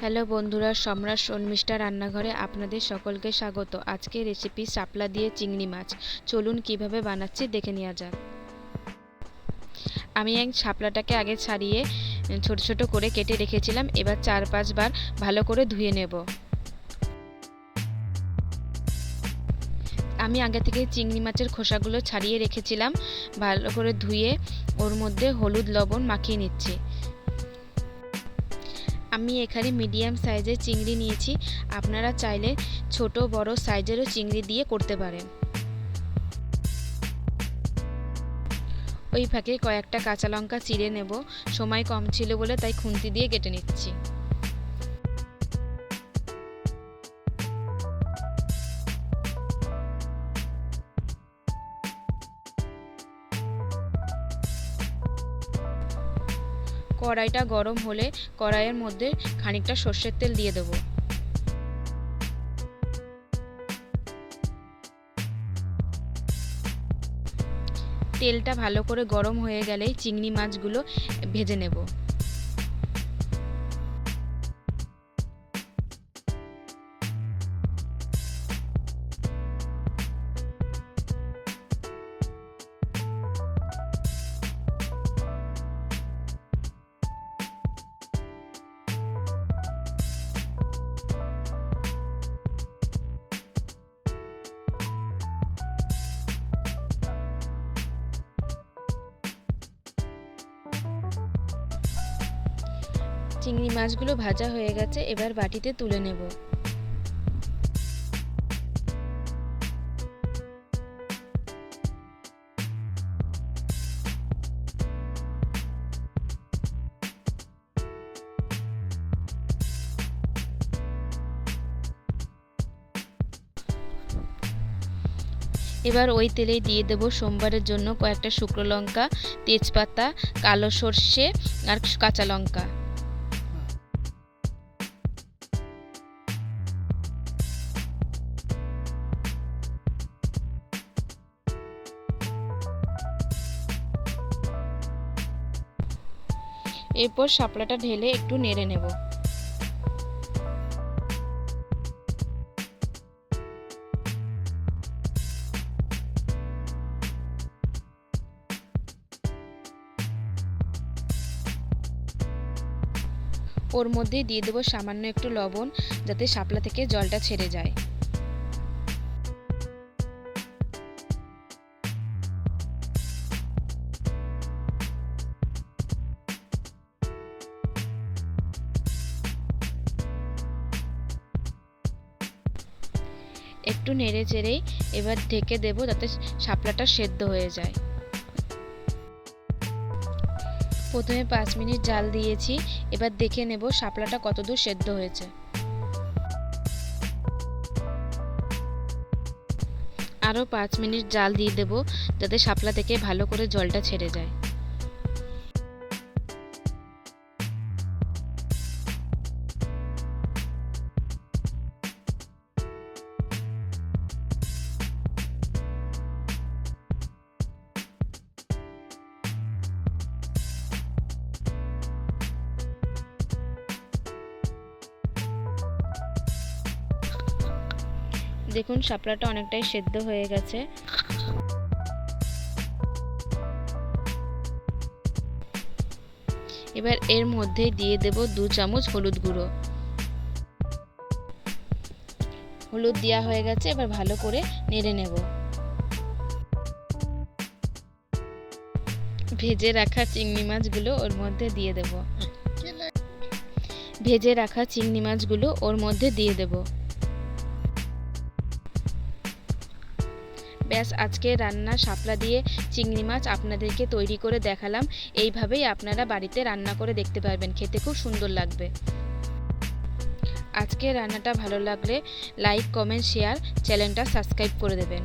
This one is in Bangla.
হ্যালো বন্ধুরা, সম্রাট শর্মিষ্ঠা রান্নাঘরে আপনাদের সকলকে স্বাগত। আজকে রেসিপি শাপলা দিয়ে চিংড়ি মাছ। চলুন কিভাবে বানাচ্ছি দেখে নেওয়া যাক। আমি এই শাপলাটাকে আগে ছাড়িয়ে ছোট ছোট করে কেটে রেখেছিলাম। এবার 4-5 বার ভালো করে ধুয়ে নেব। আমি আগে থেকে চিংড়ি মাছের খোসাগুলো ছাড়িয়ে রেখেছিলাম। ভালো করে ধুয়ে ওর মধ্যে হলুদ লবণ মাখিয়ে নিচ্ছি। আমি এখানে মিডিয়াম সাইজের চিংড়ি নিয়েছি। আপনারা চাইলে ছোট বড় সাইজেরও চিংড়ি দিয়ে করতে পারেন। ওই ফাঁকে কয়েকটা কাঁচা লঙ্কা চিড়ে নেব। সময় কম ছিল বলে তাই খুন্তি দিয়ে কেটে নিচ্ছি। কড়াইটা গরম হলে কড়াইয়ের মধ্যে খানিকটা সর্ষের তেল দিয়ে দেব। তেলটা ভালো করে গরম হয়ে গেলেই চিংড়ি মাছগুলো ভেজে নেব। চিংড়ি মাছগুলো ভাজা হয়ে গেছে, এবার বাটিতে তুলে নেব। এবার ওই তেলেই দিয়ে দেব সোমবারের জন্য কয়েকটা শুকনো লঙ্কা, তেজপাতা, কালো সর্ষে আর কাঁচা লঙ্কা। এরপর শাপলাটা ঢেলে একটু নেড়ে নেব। ওর মধ্যে দিয়ে দেবো সামান্য একটু লবণ, যাতে শাপলা থেকে জলটা ছেড়ে যায়। একটু নেড়ে চেড়েই এবার ঢেকে দেব, যাতে শাপলাটা সেদ্ধ হয়ে যায়। প্রথমে 5 মিনিট জাল দিয়েছি। এবার দেখে নেব শাপলাটা কতদূর সেদ্ধ হয়েছে। আরও 5 মিনিট জাল দিয়ে দেব, যাতে শাপলা থেকে ভালো করে জলটা ছেড়ে যায়। দেখুন শাপলাটা অনেকটাই সেদ্ধ হয়ে গেছে। এবার এর মধ্যে দিয়ে দেব 2 চামচ হলুদ গুঁড়ো। হলুদ দেওয়া হয়ে গেছে, এবার ভালো করে নেড়ে নেব। ভেজে রাখা চিংড়ি মাছগুলো ওর মধ্যে দিয়ে দেব। ভেজে রাখা চিংড়ি মাছগুলো ওর মধ্যে দিয়ে দেব। ব্যাস, আজকে রান্না শাপলা দিয়ে চিংড়ি মাছ আপনাদেরকে তৈরি করে দেখালাম। এইভাবেই আপনারা বাড়িতে রান্না করে দেখতে পারবেন, খেতে খুব সুন্দর লাগবে। আজকে রান্নাটা ভালো লাগলে লাইক, কমেন্ট, শেয়ার, চ্যানেলটা সাবস্ক্রাইব করে দেবেন।